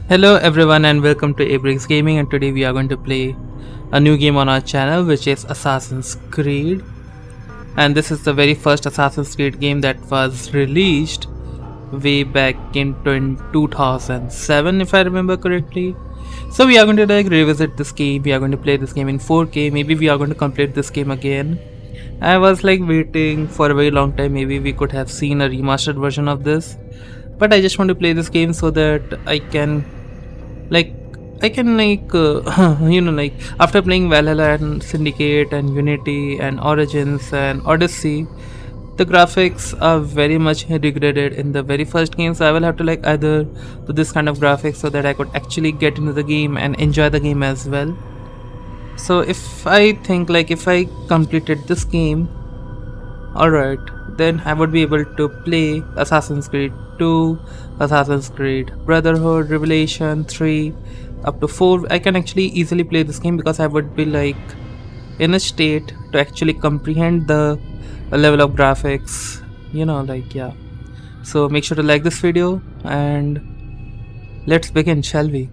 Hello everyone and welcome to Abrix Gaming, and today we are going to play a new game on our channel, which is Assassin's Creed. And this is the very first Assassin's Creed game that was released way back in 2007 if I remember correctly. So we are going to revisit this game. We are going to play this game in 4K. Maybe we are going to complete this game again. I was waiting for a very long time. Maybe we could have seen a remastered version of this, but I just want to play this game so that I can after playing Valhalla and Syndicate and Unity and Origins and Odyssey, the graphics are very much degraded in the very first game. So I will have to either do this kind of graphics so that I could actually get into the game and enjoy the game as well. So if I think if I completed this game, alright, then I would be able to play Assassin's Creed 2, Assassin's Creed Brotherhood, Revelation 3, up to 4. I can actually easily play this game because I would be in a state to actually comprehend the level of graphics, yeah. So make sure to like this video and let's begin, shall we?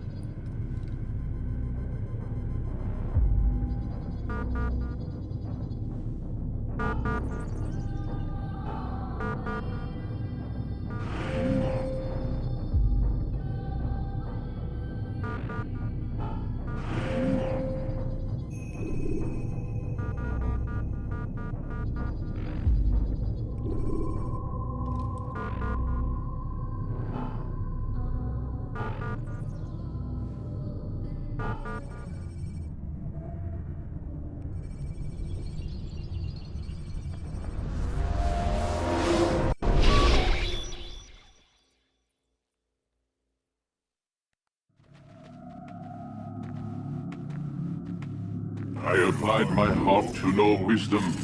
I applied my heart to know wisdom,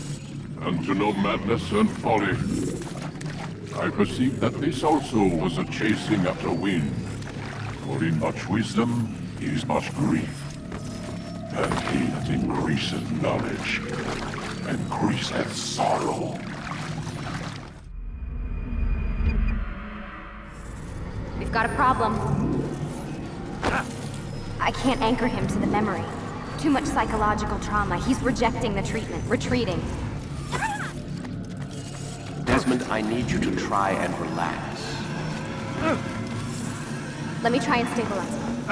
and to know madness and folly. I perceived that this also was a chasing after wind, for in much wisdom is much grief, and he that increaseth knowledge increaseth sorrow. We've got a problem. I can't anchor him to the memory. Too much psychological trauma. He's rejecting the treatment, retreating. Desmond, I need you to try and relax. Let me try and stabilize him.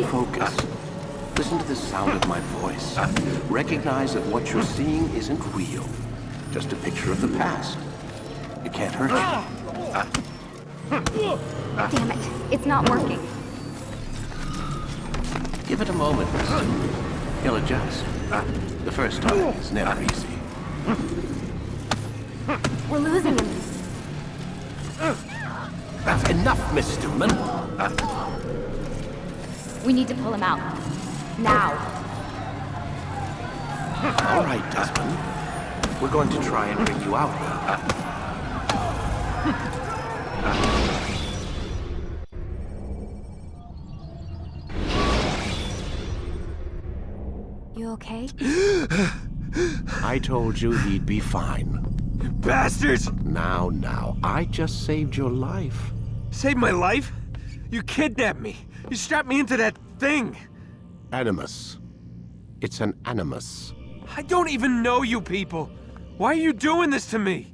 Focus. Listen to the sound of my voice. Recognize that what you're seeing isn't real. Just a picture of the past. It can't hurt you. Damn it, it's not working. Give it a moment, Preston. He'll adjust. The first time is never easy. We're losing him. That's enough, Miss Stillman. We need to pull him out. Now. All right, Desmond. We're going to try and bring you out now. You okay? I told you he'd be fine. Bastards! Now, I just saved your life. Saved my life? You kidnapped me. You strapped me into that thing. Animus. It's an animus. I don't even know you people. Why are you doing this to me?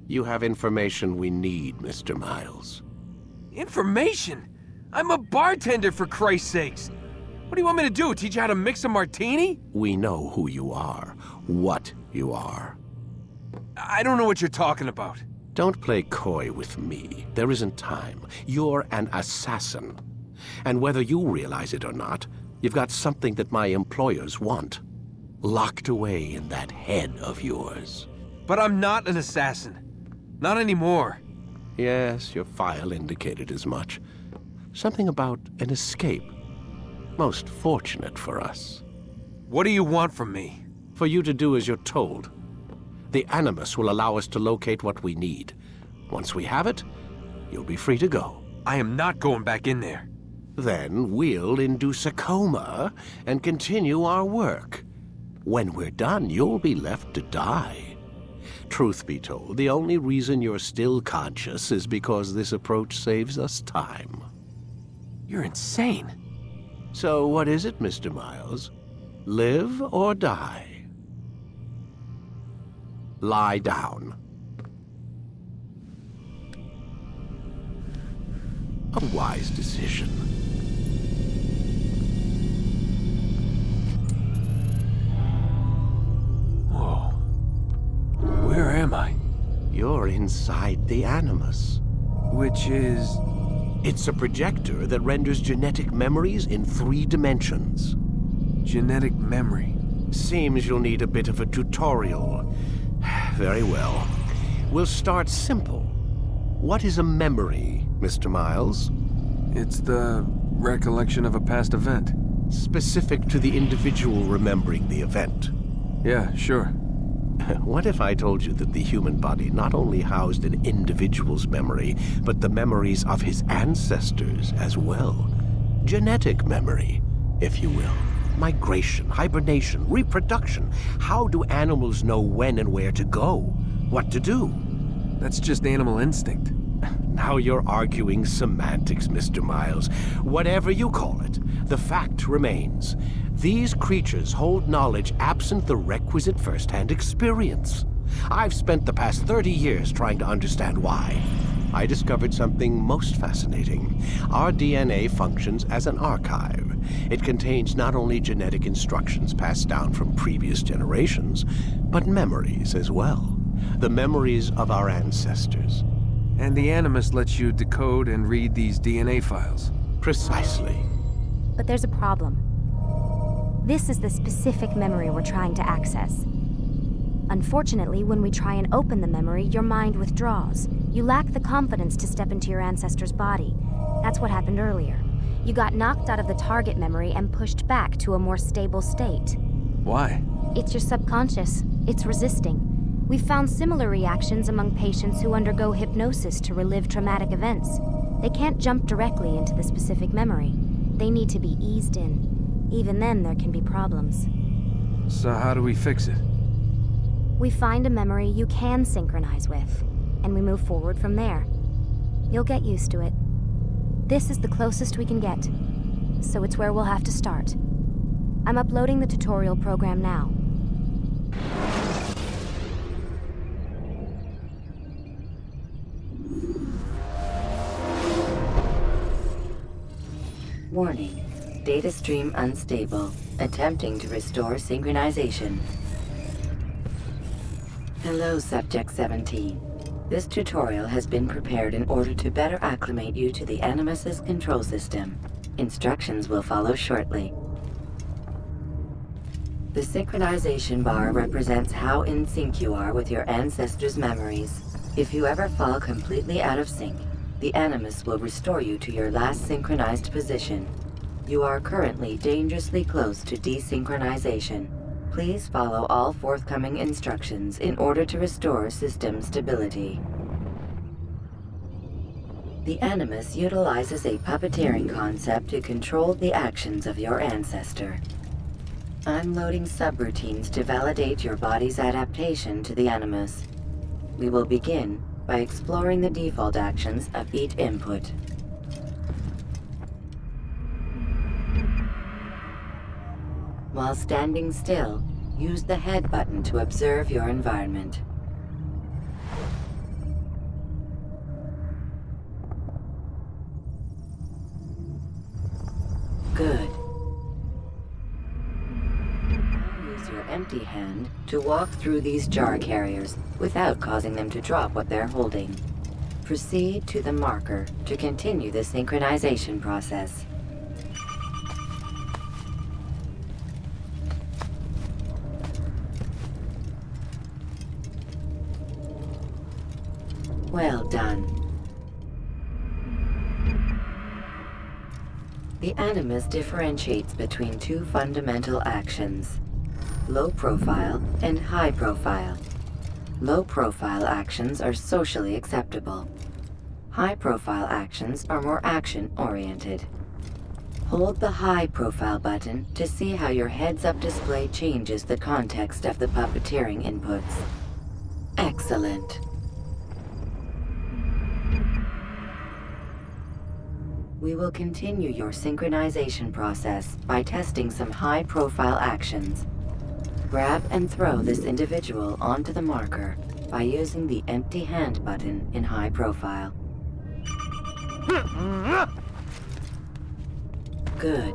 You have information we need, Mr. Miles. Information? I'm a bartender, for Christ's sakes. What do you want me to do? Teach you how to mix a martini? We know who you are, what you are. I don't know what you're talking about. Don't play coy with me. There isn't time. You're an assassin. And whether you realize it or not, you've got something that my employers want. Locked away in that head of yours. But I'm not an assassin. Not anymore. Yes, your file indicated as much. Something about an escape. Most fortunate for us. What do you want from me? For you to do as you're told. The Animus will allow us to locate what we need. Once we have it, you'll be free to go. I am not going back in there. Then we'll induce a coma and continue our work. When we're done, you'll be left to die. Truth be told, the only reason you're still conscious is because this approach saves us time. You're insane. So what is it, Mr. Miles? Live or die? Lie down. A wise decision. Whoa. Where am I? You're inside the Animus. Which is... It's a projector that renders genetic memories in 3 dimensions. genetic memory. Seems you'll need a bit of a tutorial. Very well. We'll start simple. What is a memory, Mr. Miles? It's the recollection of a past event. Specific to the individual remembering the event. Yeah, sure. What if I told you that the human body not only housed an individual's memory, but the memories of his ancestors as well? Genetic memory, if you will. Migration, hibernation, reproduction. How do animals know when and where to go? What to do? That's just animal instinct. Now you're arguing semantics, Mr. Miles. Whatever you call it, the fact remains. These creatures hold knowledge absent the requisite first-hand experience. I've spent the past 30 years trying to understand why. I discovered something most fascinating. Our DNA functions as an archive. It contains not only genetic instructions passed down from previous generations, but memories as well. The memories of our ancestors. And the Animus lets you decode and read these DNA files. Precisely. But there's a problem. This is the specific memory we're trying to access. Unfortunately, when we try and open the memory, your mind withdraws. You lack the confidence to step into your ancestor's body. That's what happened earlier. You got knocked out of the target memory and pushed back to a more stable state. Why? It's your subconscious. It's resisting. We've found similar reactions among patients who undergo hypnosis to relive traumatic events. They can't jump directly into the specific memory. They need to be eased in. Even then, there can be problems. So how do we fix it? We find a memory you can synchronize with, and we move forward from there. You'll get used to it. This is the closest we can get, so it's where we'll have to start. I'm uploading the tutorial program now. Warning. Data stream unstable. Attempting to restore synchronization. Hello, Subject 17. This tutorial has been prepared in order to better acclimate you to the Animus's control system. Instructions will follow shortly. The synchronization bar represents how in sync you are with your ancestors' memories. If you ever fall completely out of sync, the Animus will restore you to your last synchronized position. You are currently dangerously close to desynchronization. Please follow all forthcoming instructions in order to restore system stability. The Animus utilizes a puppeteering concept to control the actions of your ancestor. I'm loading subroutines to validate your body's adaptation to the Animus. We will begin by exploring the default actions of each input. While standing still, use the head button to observe your environment. Good. Use your empty hand to walk through these jar carriers without causing them to drop what they're holding. Proceed to the marker to continue the synchronization process. Well done. The Animus differentiates between two fundamental actions: low profile and high profile. Low profile actions are socially acceptable. High profile actions are more action oriented. Hold the high profile button to see how your heads-up display changes the context of the puppeteering inputs. Excellent. We will continue your synchronization process by testing some high-profile actions. Grab and throw this individual onto the marker by using the empty hand button in high profile. Good.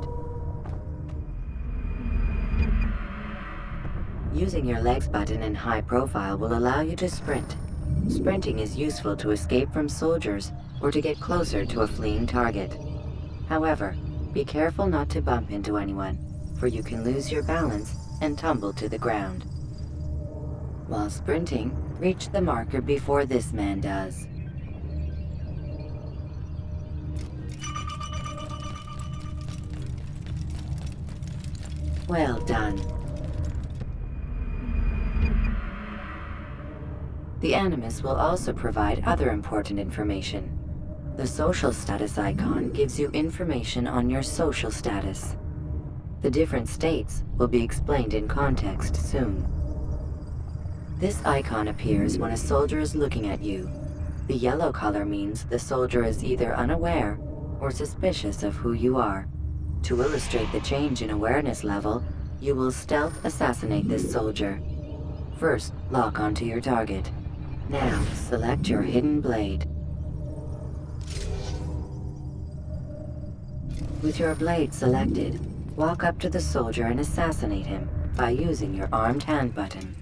Using your legs button in high profile will allow you to sprint. Sprinting is useful to escape from soldiers or to get closer to a fleeing target. However, be careful not to bump into anyone, for you can lose your balance and tumble to the ground. While sprinting, reach the marker before this man does. Well done. The Animus will also provide other important information. The social status icon gives you information on your social status. The different states will be explained in context soon. This icon appears when a soldier is looking at you. The yellow color means the soldier is either unaware or suspicious of who you are. To illustrate the change in awareness level, you will stealth assassinate this soldier. First, lock onto your target. Now, select your hidden blade. With your blade selected, walk up to the soldier and assassinate him by using your armed hand button.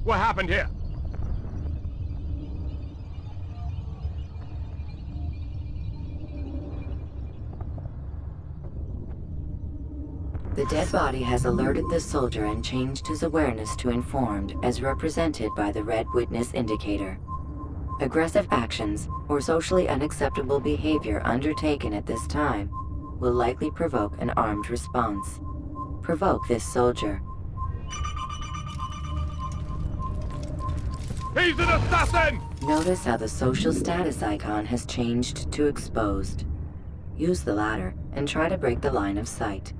What happened here? The dead body has alerted the soldier and changed his awareness to informed, as represented by the red witness indicator. Aggressive actions or socially unacceptable behavior undertaken at this time will likely provoke an armed response. Provoke this soldier. He's an assassin! Notice how the social status icon has changed to exposed. Use the latter and try to break the line of sight.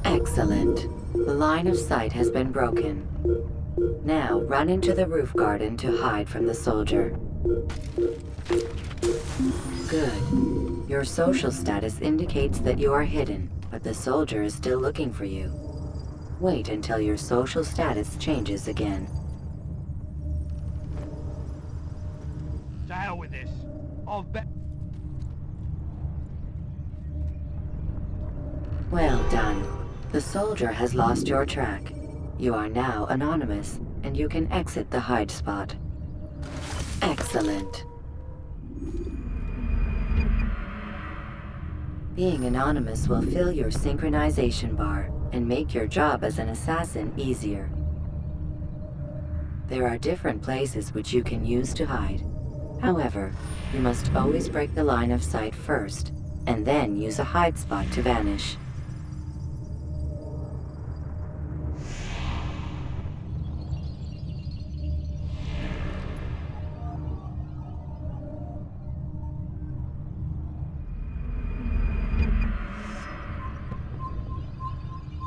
Excellent. The line of sight has been broken. Now run into the roof garden to hide from the soldier. Good. Your social status indicates that you are hidden, but the soldier is still looking for you. Wait until your social status changes again. hell with this. I'll bet. Well done. The soldier has lost your track. You are now anonymous, and you can exit the hide spot. Excellent. Being anonymous will fill your synchronization bar and make your job as an assassin easier. There are different places which you can use to hide. However, you must always break the line of sight first, and then use a hide spot to vanish.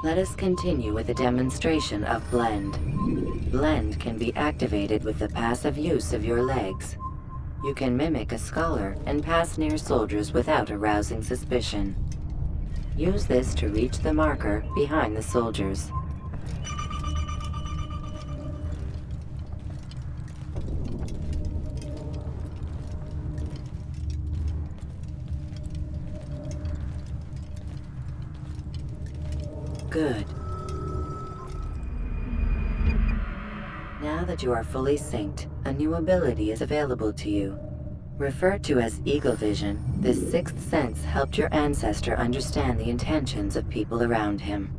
Let us continue with a demonstration of Blend. Blend can be activated with the passive use of your legs. You can mimic a scholar and pass near soldiers without arousing suspicion. Use this to reach the marker behind the soldiers. Good. Now that you are fully synced, a new ability is available to you. Referred to as Eagle Vision, this sixth sense helped your ancestor understand the intentions of people around him.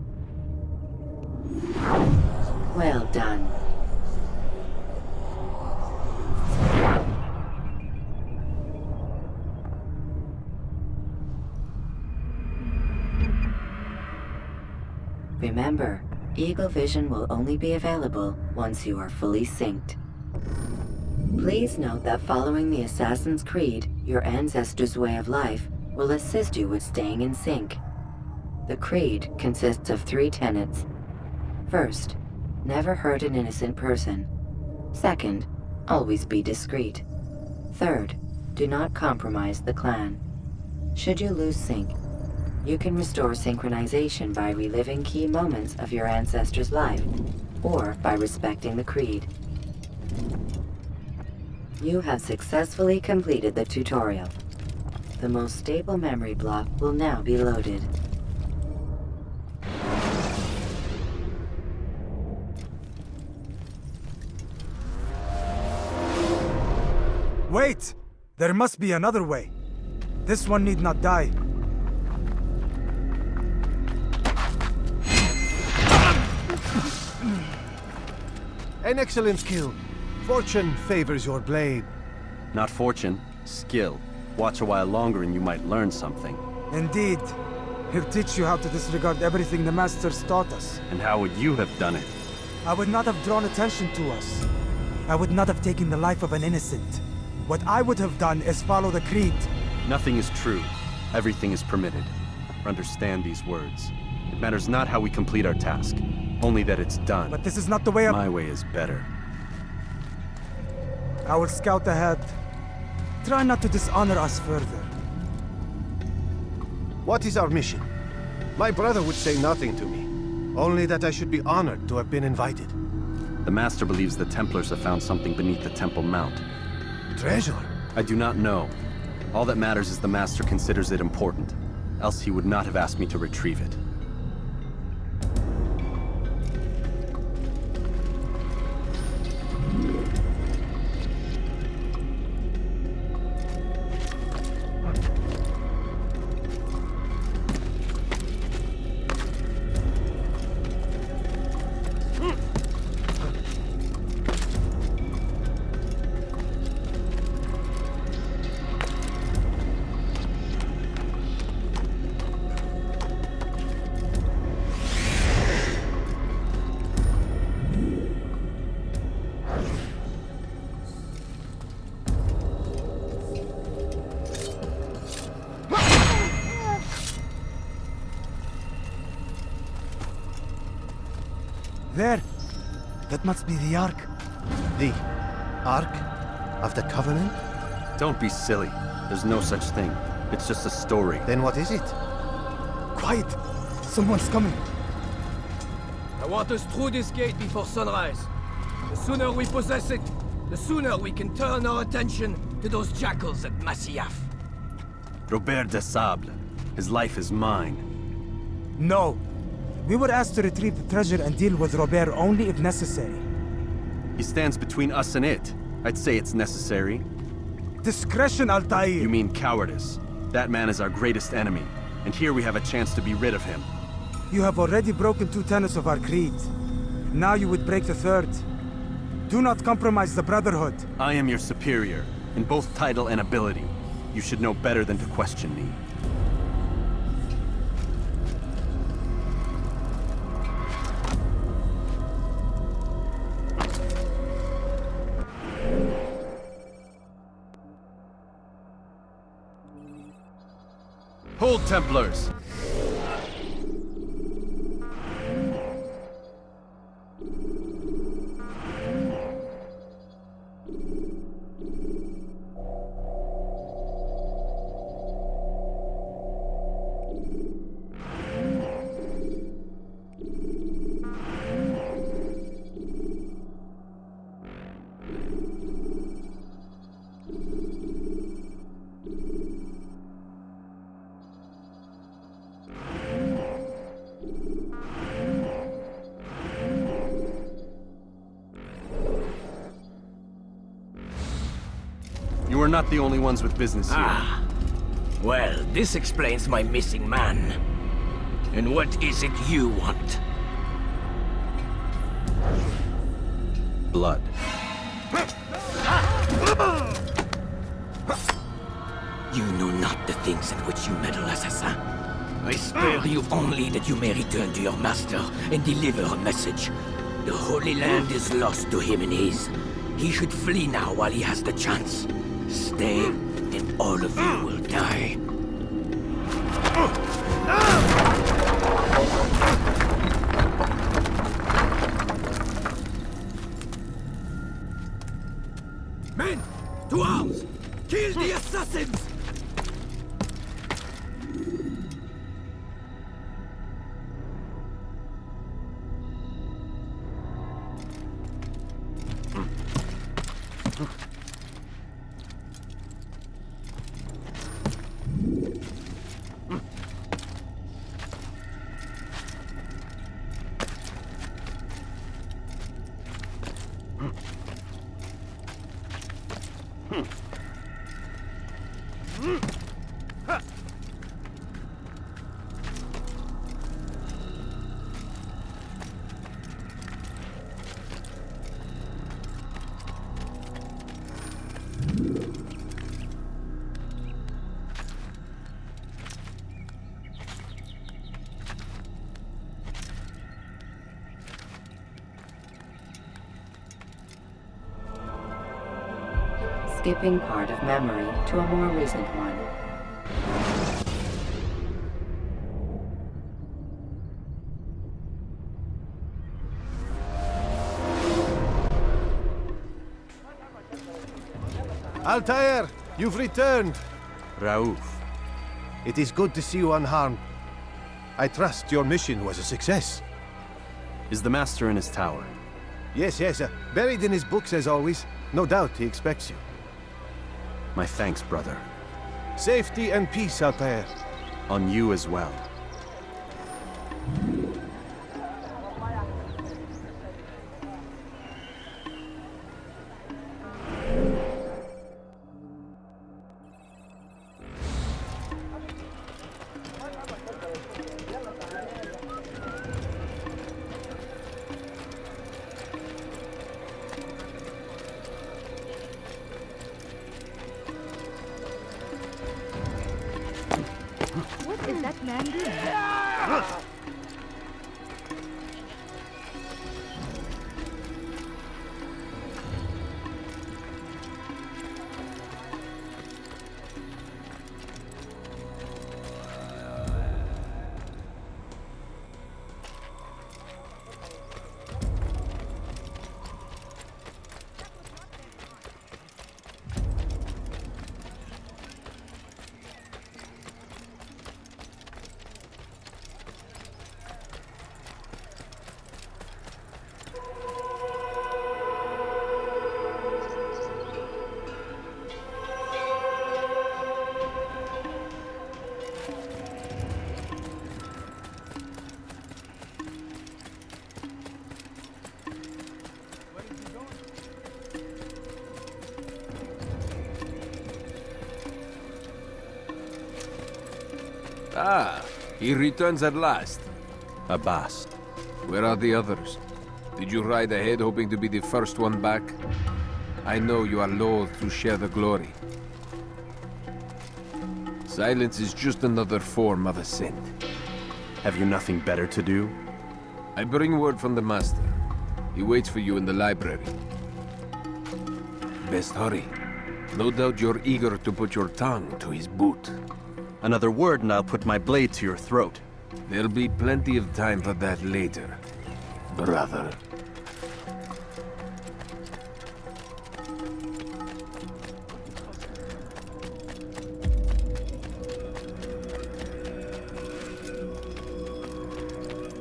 Well done. Remember, Eagle Vision will only be available once you are fully synced. Please note that following the Assassin's Creed, your ancestors' way of life, will assist you with staying in sync. The Creed consists of 3 tenets. First, never hurt an innocent person. Second, always be discreet. Third, do not compromise the clan. Should you lose sync, you can restore synchronization by reliving key moments of your ancestor's life, or by respecting the Creed. You have successfully completed the tutorial. The most stable memory block will now be loaded. Wait! There must be another way. This one need not die. An excellent skill. Fortune favors your blade. Not fortune, skill. Watch a while longer and you might learn something. Indeed. He'll teach you how to disregard everything the Masters taught us. And how would you have done it? I would not have drawn attention to us. I would not have taken the life of an innocent. What I would have done is follow the Creed. Nothing is true. Everything is permitted. Understand these words. It matters not how we complete our task, only that it's done. But this is not the way My way is better. I will scout ahead. Try not to dishonor us further. What is our mission? My brother would say nothing to me. Only that I should be honored to have been invited. The Master believes the Templars have found something beneath the Temple Mount. Treasure? I do not know. All that matters is the Master considers it important. Else he would not have asked me to retrieve it. There! That must be the Ark. The Ark of the Covenant? Don't be silly. There's no such thing. It's just a story. Then what is it? Quiet! Someone's coming. I want us through this gate before sunrise. The sooner we possess it, the sooner we can turn our attention to those jackals at Masyaf. Robert de Sable. His life is mine. No. We were asked to retrieve the treasure and deal with Robert only if necessary. He stands between us and it. I'd say it's necessary. Discretion, Altair! You mean cowardice. That man is our greatest enemy, and here we have a chance to be rid of him. You have already broken 2 tenets of our creed. Now you would break the 3rd. Do not compromise the Brotherhood. I am your superior, in both title and ability. You should know better than to question me. Hold, Templars! You are not the only ones with business here. Ah. Well, this explains my missing man. And what is it you want? Blood. You know not the things in which you meddle, assassin. I spare you only that you may return to your master and deliver a message. The Holy Land is lost to him and his. He should flee now while he has the chance. Stay, and all of you will die. Men, to arms! Kill the assassins! Skipping part of memory to a more recent one. Altair, you've returned. Raouf. It is good to see you unharmed. I trust your mission was a success. Is the Master in his tower? Yes, buried in his books as always. No doubt he expects you. My thanks, brother. Safety and peace, Altair. On you as well. What is that man doing? Ah, he returns at last. Abbas. Where are the others? Did you ride ahead hoping to be the first one back? I know you are loath to share the glory. Silence is just another form of assent. Have you nothing better to do? I bring word from the Master. He waits for you in the library. Best hurry. No doubt you're eager to put your tongue to his boot. Another word and I'll put my blade to your throat. There'll be plenty of time for that later, brother.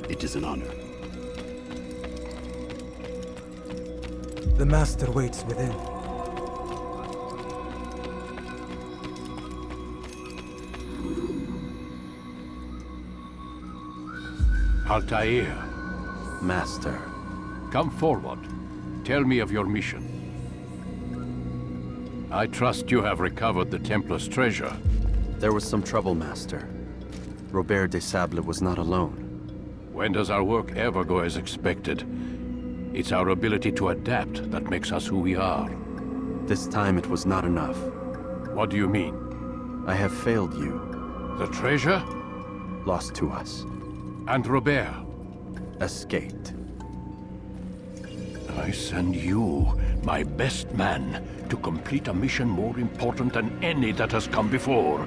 It is an honor. The Master waits within. Altair, Master. come forward. Tell me of your mission. I trust you have recovered the Templar's treasure. There was some trouble, Master. Robert de Sable was not alone. When does our work ever go as expected? It's our ability to adapt that makes us who we are. This time it was not enough. What do you mean? I have failed you. The treasure? Lost to us. And Robert? Escaped. I send you, my best man, to complete a mission more important than any that has come before.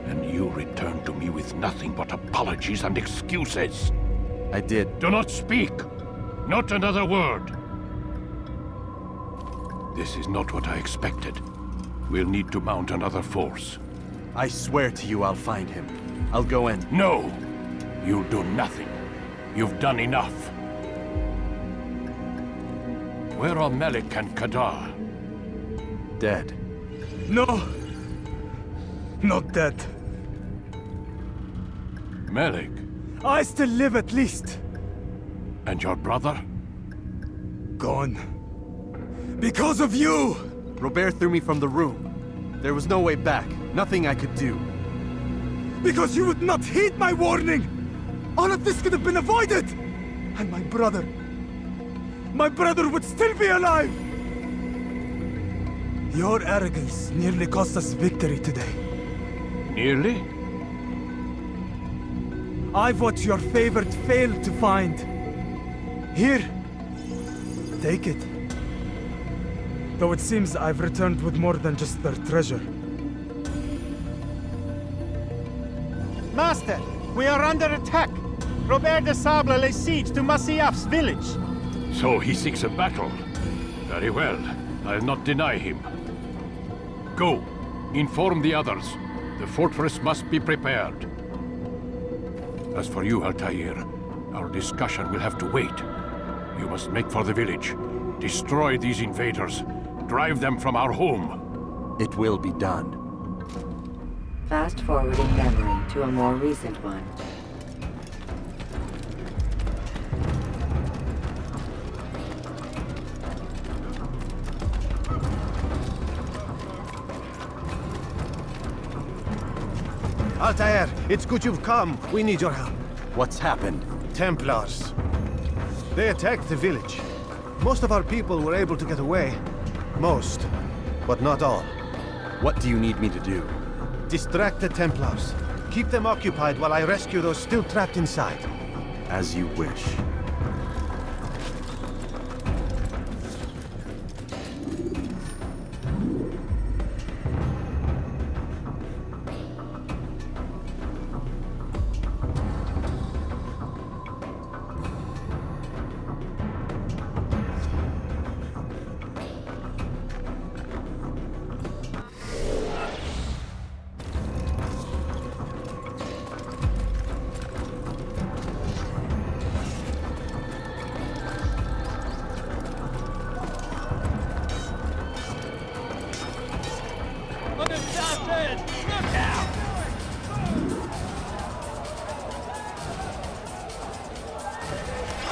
And you return to me with nothing but apologies and excuses. I did. Do not speak! Not another word! This is not what I expected. We'll need to mount another force. I swear to you I'll find him. I'll go in. No! You'll do nothing. You've done enough. Where are Melik and Kadar? Dead. No! Not dead. Melik? I still live at least. And your brother? Gone. Because of you! Robert threw me from the room. There was no way back. Nothing I could do. Because you would not heed my warning! All of this could have been avoided! And my brother would still be alive! Your arrogance nearly cost us victory today. Nearly? I've what your favorite failed to find. Here, take it. Though it seems I've returned with more than just their treasure. Master, we are under attack. Robert de Sable lays siege to Masyaf's village. So he seeks a battle. Very well. I'll not deny him. Go. Inform the others. The fortress must be prepared. As for you, Altair, our discussion will have to wait. You must make for the village. Destroy these invaders. Drive them from our home. It will be done. Fast-forwarding memory to a more recent one. Altair, it's good you've come. We need your help. What's happened? Templars. They attacked the village. Most of our people were able to get away. Most, but not all. What do you need me to do? Distract the Templars. Keep them occupied while I rescue those still trapped inside. As you wish.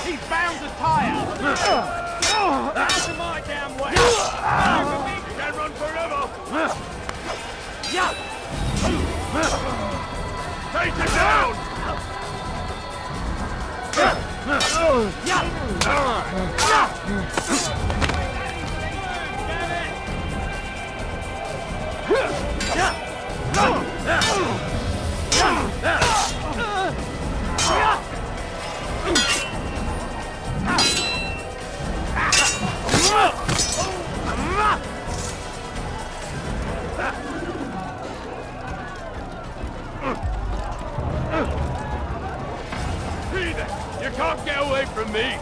He's bound to tire! That's my damn way! You can run forever! Yeah! Take it! to me!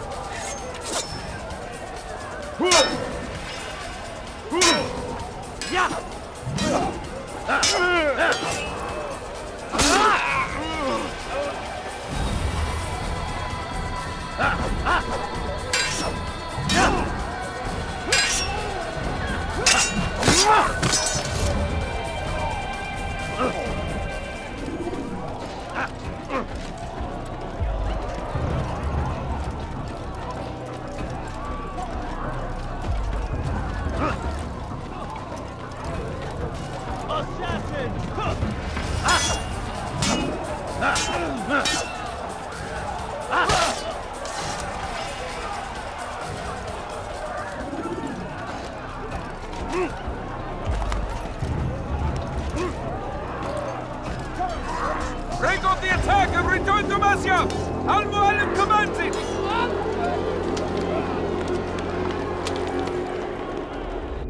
Break off the attack and return to Masyaf! Al-Mualim commands it!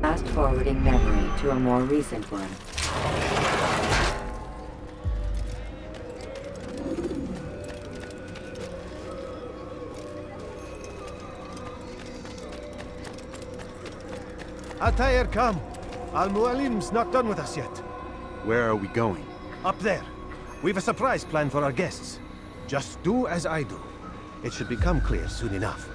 Fast-forwarding memory to a more recent one. Altair, come. Al-Mualim's not done with us yet. Where are we going? Up there. We've a surprise planned for our guests. Just do as I do. It should become clear soon enough.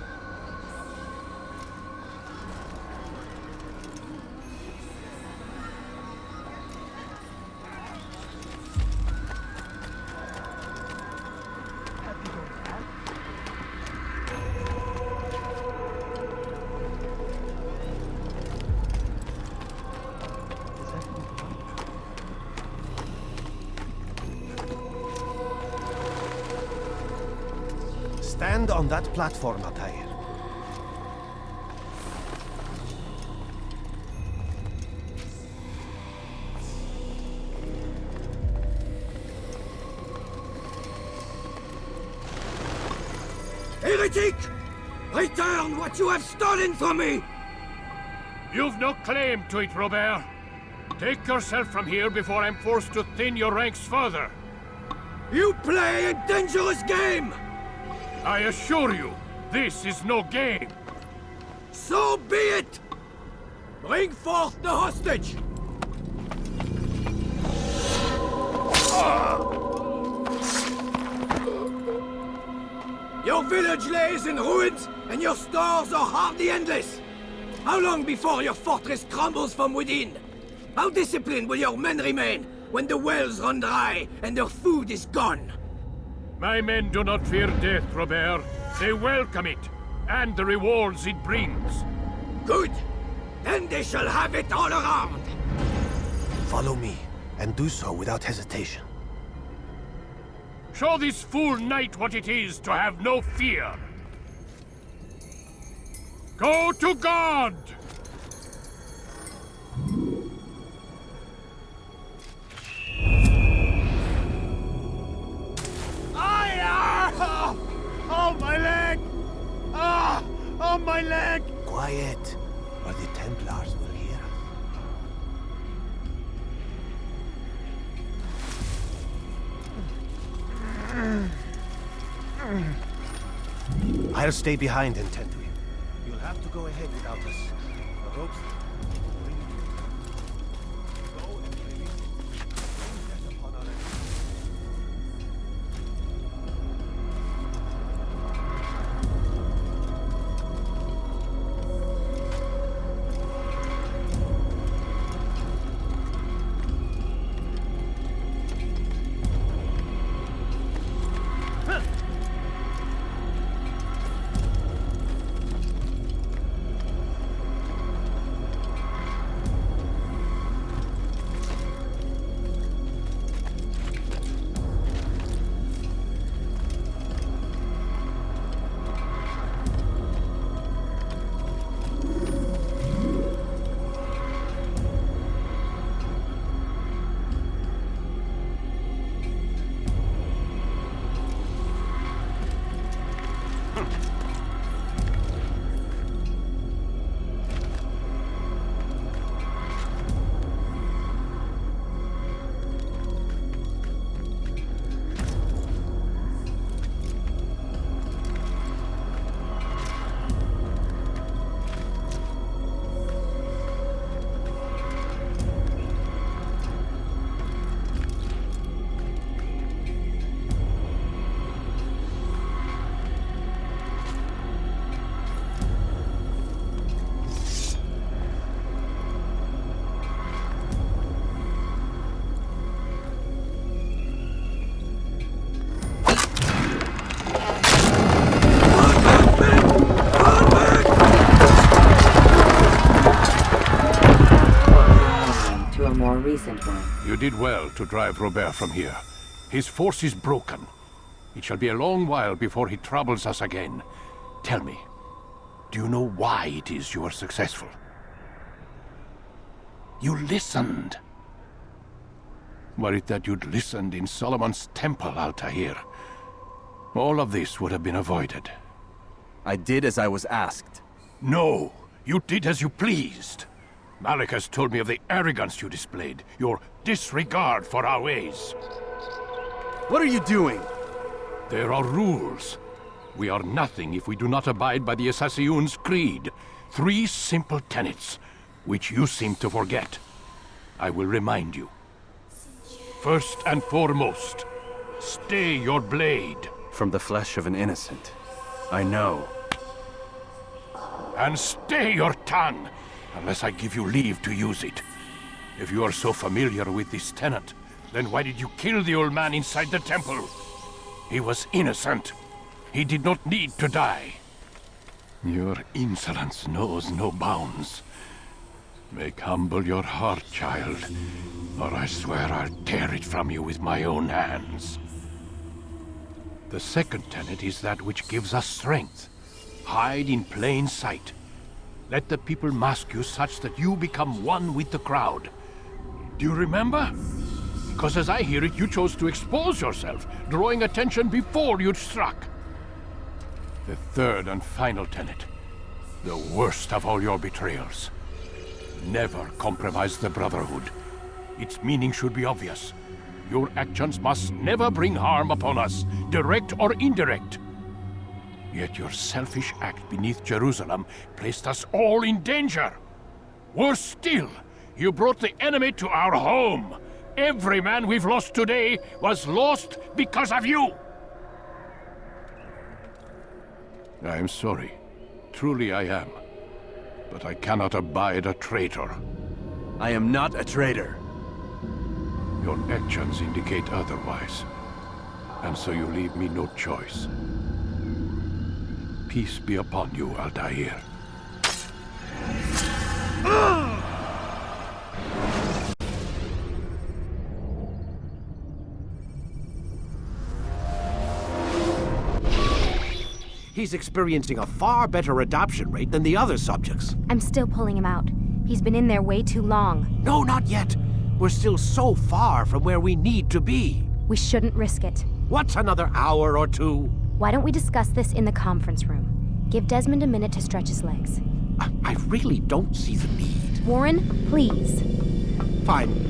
Stand on that platform, Altair. Heretic! Return what you have stolen from me! You've no claim to it, Robert. Take yourself from here before I'm forced to thin your ranks further. You play a dangerous game! I assure you, this is no game. So be it! Bring forth the hostage! Your village lays in ruins, and your stores are hardly endless. How long before your fortress crumbles from within? How disciplined will your men remain when the wells run dry and their food is gone? My men do not fear death, Robert. They welcome it, and the rewards it brings. Good. Then they shall have it all around. Follow me, and do so without hesitation. Show this fool knight what it is to have no fear. Go to God! Oh, my leg! Ah! Oh, my leg! Quiet, or the Templars will hear us. I'll stay behind and tend to you. You'll have to go ahead without us. The ropes... Go and release it. Bring death upon our enemies. a more recent one. You did well to drive Robert from here. His force is broken. It shall be a long while before he troubles us again. Tell me, do you know why it is you are successful? You listened. Were it that you'd listened in Solomon's temple, Altair, all of this would have been avoided. I did as I was asked. No, you did as you pleased. Malik has told me of the arrogance you displayed, your disregard for our ways. What are you doing? There are rules. We are nothing if we do not abide by the assassinscreed. 3 simple tenets, which you seem to forget. I will remind you. First and foremost, stay your blade. From the flesh of an innocent. I know. And stay your tongue, unless I give you leave to use it. If you are so familiar with this tenet, then why did you kill the old man inside the temple? He was innocent. He did not need to die. Your insolence knows no bounds. Make humble your heart, child, or I swear I'll tear it from you with my own hands. The second tenet is that which gives us strength. Hide in plain sight. Let the people mask you such that you become one with the crowd. Do you remember? Because as I hear it, you chose to expose yourself, drawing attention before you'd struck. The third and final tenet, the worst of all your betrayals. Never compromise the Brotherhood. Its meaning should be obvious. Your actions must never bring harm upon us, direct or indirect. Yet your selfish act beneath Jerusalem placed us all in danger. Worse still, you brought the enemy to our home. Every man we've lost today was lost because of you. I am sorry. Truly I am. But I cannot abide a traitor. I am not a traitor. Your actions indicate otherwise. And so you leave me no choice. Peace be upon you, Altair. He's experiencing a far better adoption rate than the other subjects. I'm still pulling him out. He's been in there way too long. No, not yet. We're still so far from where we need to be. We shouldn't risk it. What's another hour or two? Why don't we discuss this in the conference room? Give Desmond a minute to stretch his legs. I really don't see the need. Warren, please. Fine.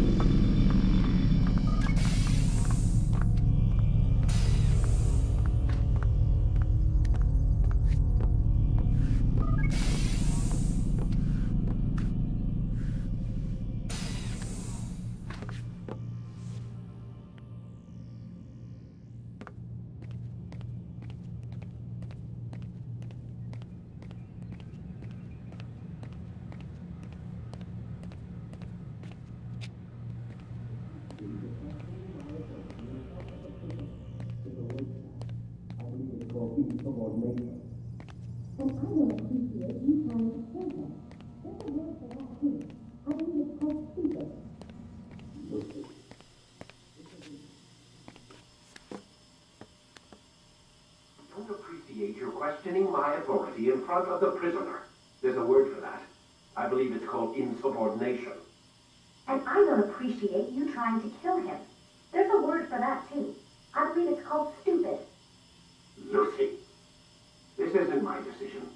You're questioning my authority in front of the prisoner. There's a word for that. I believe it's called insubordination. And I don't appreciate you trying to kill him. There's a word for that, too. I believe it's called stupid. Lucy, this isn't my decision.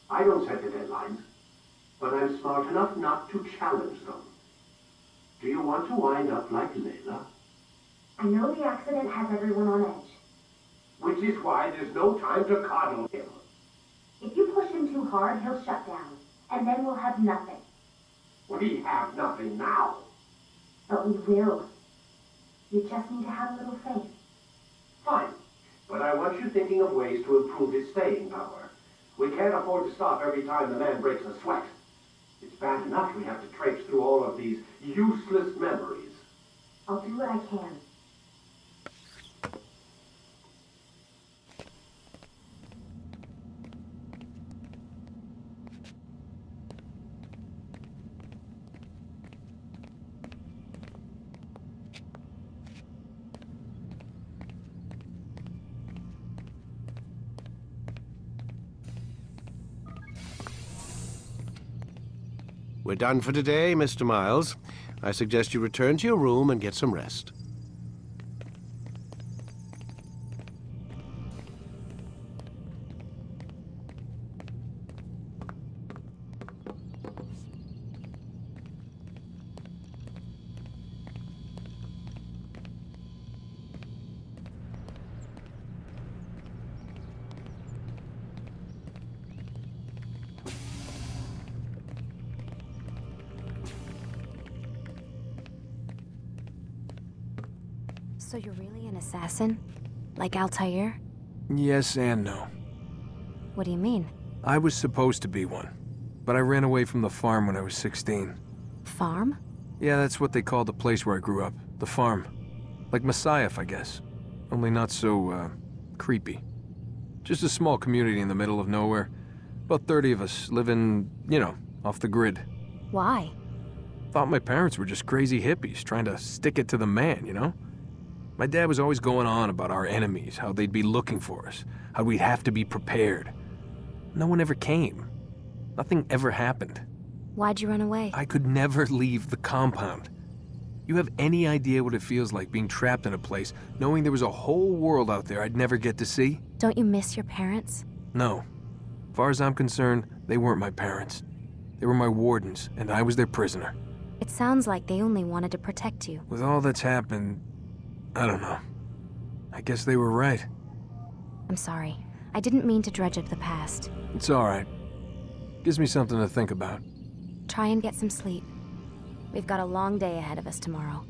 I don't set the deadlines. But I'm smart enough not to challenge them. Do you want to wind up like Layla? I know the accident has everyone on edge. Which is why there's no time to coddle him. If you push him too hard, he'll shut down. And then we'll have nothing. We have nothing now. But we will. You just need to have a little faith. Fine. But I want you thinking of ways to improve his staying power. We can't afford to stop every time the man breaks a sweat. It's bad enough we have to traipse through all of these useless memories. I'll do what I can. We're done for today, Mr. Miles. I suggest you return to your room and get some rest. So you're really an assassin? Like Altair? Yes and no. What do you mean? I was supposed to be one, but I ran away from the farm when I was 16. Farm? Yeah, that's what they called the place where I grew up. The farm. Like Masyaf, I guess. Only not so, creepy. Just a small community in the middle of nowhere. About 30 of us living, you know, off the grid. Why? Thought my parents were just crazy hippies trying to stick it to the man, you know? My dad was always going on about our enemies, how they'd be looking for us, how we'd have to be prepared. No one ever came. Nothing ever happened. Why'd you run away? I could never leave the compound. You have any idea what it feels like being trapped in a place, knowing there was a whole world out there I'd never get to see? Don't you miss your parents? No. As far as I'm concerned, they weren't my parents. They were my wardens, and I was their prisoner. It sounds like they only wanted to protect you. With all that's happened, I don't know. I guess they were right. I'm sorry. I didn't mean to dredge up the past. It's all right. Gives me something to think about. Try and get some sleep. We've got a long day ahead of us tomorrow.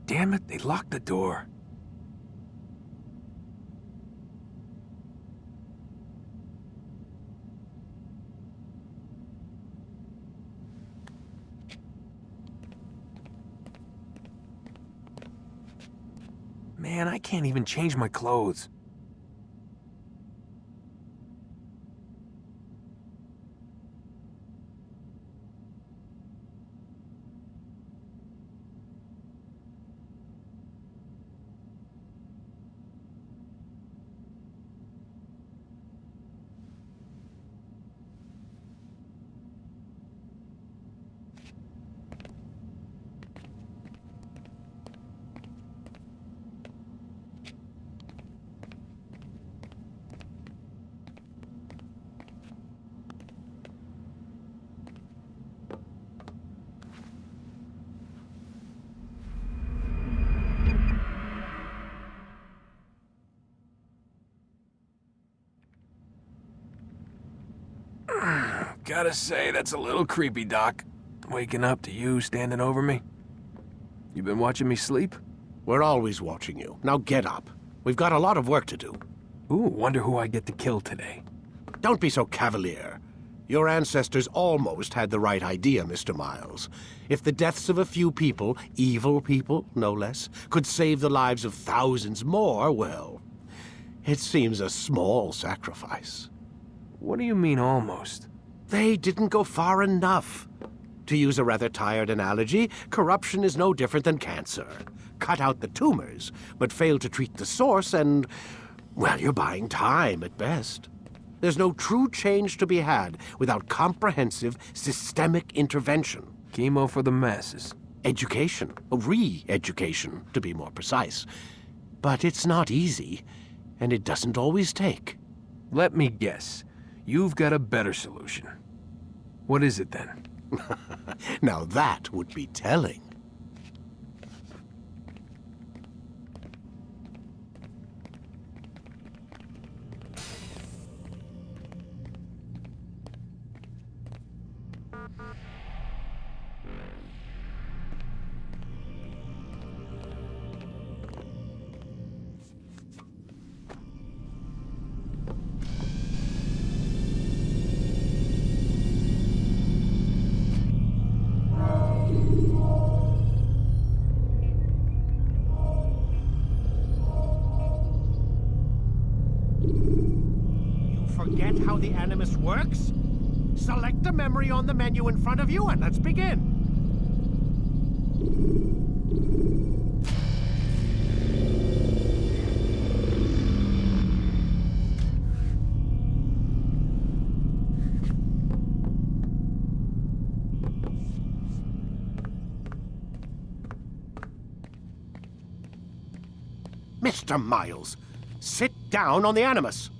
Damn it, they locked the door. Man, I can't even change my clothes. Gotta say, that's a little creepy, Doc. Waking up to you standing over me. You been watching me sleep? We're always watching you. Now get up. We've got a lot of work to do. Ooh, wonder who I get to kill today. Don't be so cavalier. Your ancestors almost had the right idea, Mr. Miles. If the deaths of a few people, evil people, no less, could save the lives of thousands more, well, it seems a small sacrifice. What do you mean, almost? They didn't go far enough. To use a rather tired analogy, corruption is no different than cancer. Cut out the tumors, but fail to treat the source and, well, you're buying time at best. There's no true change to be had without comprehensive, systemic intervention. Chemo for the masses. Education. Re-education, to be more precise. But it's not easy, and it doesn't always take. Let me guess. You've got a better solution. What is it, then? Now that would be telling. forget how the Animus works? Select the memory on the menu in front of you and let's begin. Mr. Miles, sit down on the Animus.